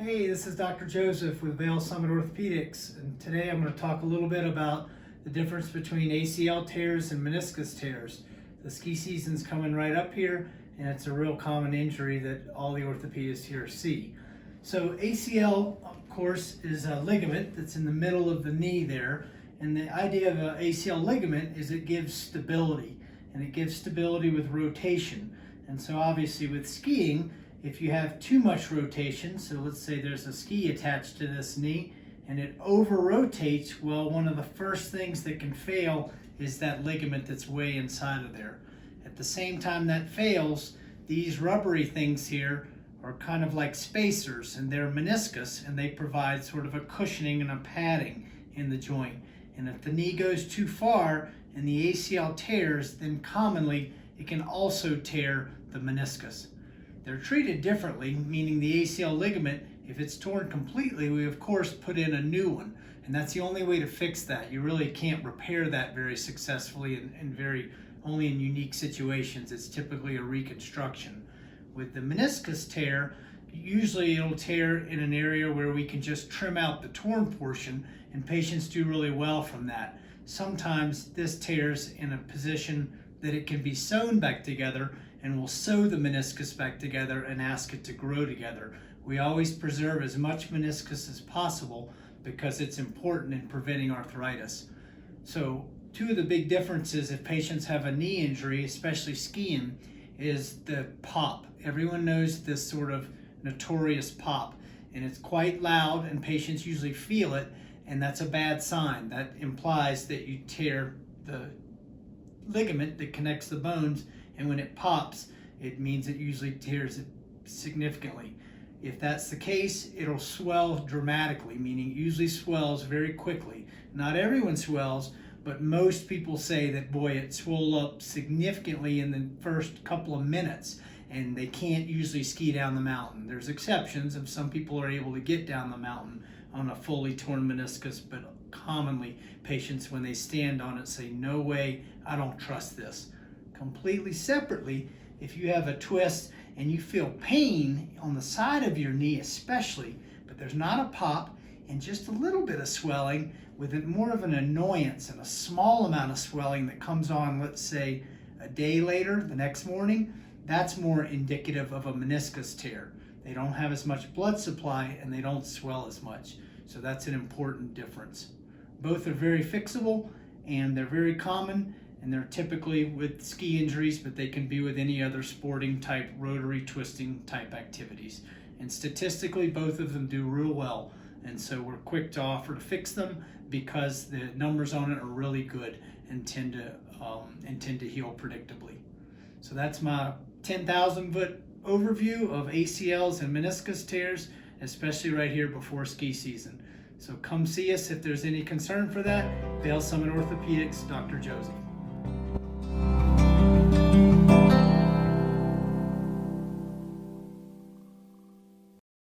Hey, this is Dr. Joseph with Vail-Summit Orthopaedics, and today I'm going to talk a little bit about the difference between ACL tears and meniscus tears. The ski season's coming right up here, and it's a real common injury that all the orthopedists here see. So ACL, of course, is a ligament that's in the middle of the knee there, and the idea of an ACL ligament is it gives stability, and it gives stability with rotation. And so obviously with skiing, if you have too much rotation, so let's say there's a ski attached to this knee and it over rotates, well, one of the first things that can fail is that ligament that's way inside of there. At the same time that fails, these rubbery things here are kind of like spacers, and they're meniscus, and they provide sort of a cushioning and a padding in the joint. And if the knee goes too far and the ACL tears, then commonly it can also tear the meniscus. They're treated differently, meaning the ACL ligament, if it's torn completely, we of course put in a new one. And that's the only way to fix that. You really can't repair that very successfully and only in unique situations. It's typically a reconstruction. With the meniscus tear, usually it'll tear in an area where we can just trim out the torn portion, and patients do really well from that. Sometimes this tears in a position that it can be sewn back together, and we'll sew the meniscus back together and ask it to grow together. We always preserve as much meniscus as possible because it's important in preventing arthritis. So two of the big differences if patients have a knee injury, especially skiing, is the pop. Everyone knows this sort of notorious pop, and it's quite loud and patients usually feel it, and that's a bad sign. That implies that you tear the ligament that connects the bones, and when it pops, it means it usually tears it significantly. If that's the case, it'll swell dramatically, meaning it usually swells very quickly. Not everyone swells, but most people say that, boy, it swelled up significantly in the first couple of minutes, and they can't usually ski down the mountain. There's exceptions, and some people are able to get down the mountain on a fully torn meniscus, but commonly patients, when they stand on it, say, no way, I don't trust this. Completely separately, if you have a twist and you feel pain on the side of your knee especially, but there's not a pop and just a little bit of swelling with more of an annoyance and a small amount of swelling that comes on, let's say, a day later, the next morning, that's more indicative of a meniscus tear. They don't have as much blood supply and they don't swell as much. So that's an important difference. Both are very fixable and they're very common, and they're typically with ski injuries, but they can be with any other sporting type, rotary twisting type activities. And statistically, both of them do real well. And so we're quick to offer to fix them because the numbers on it are really good and tend to heal predictably. So that's my 10,000 foot overview of ACLs and meniscus tears, especially right here before ski season. So come see us if there's any concern for that. Vail-Summit Orthopaedics, Dr. Josie.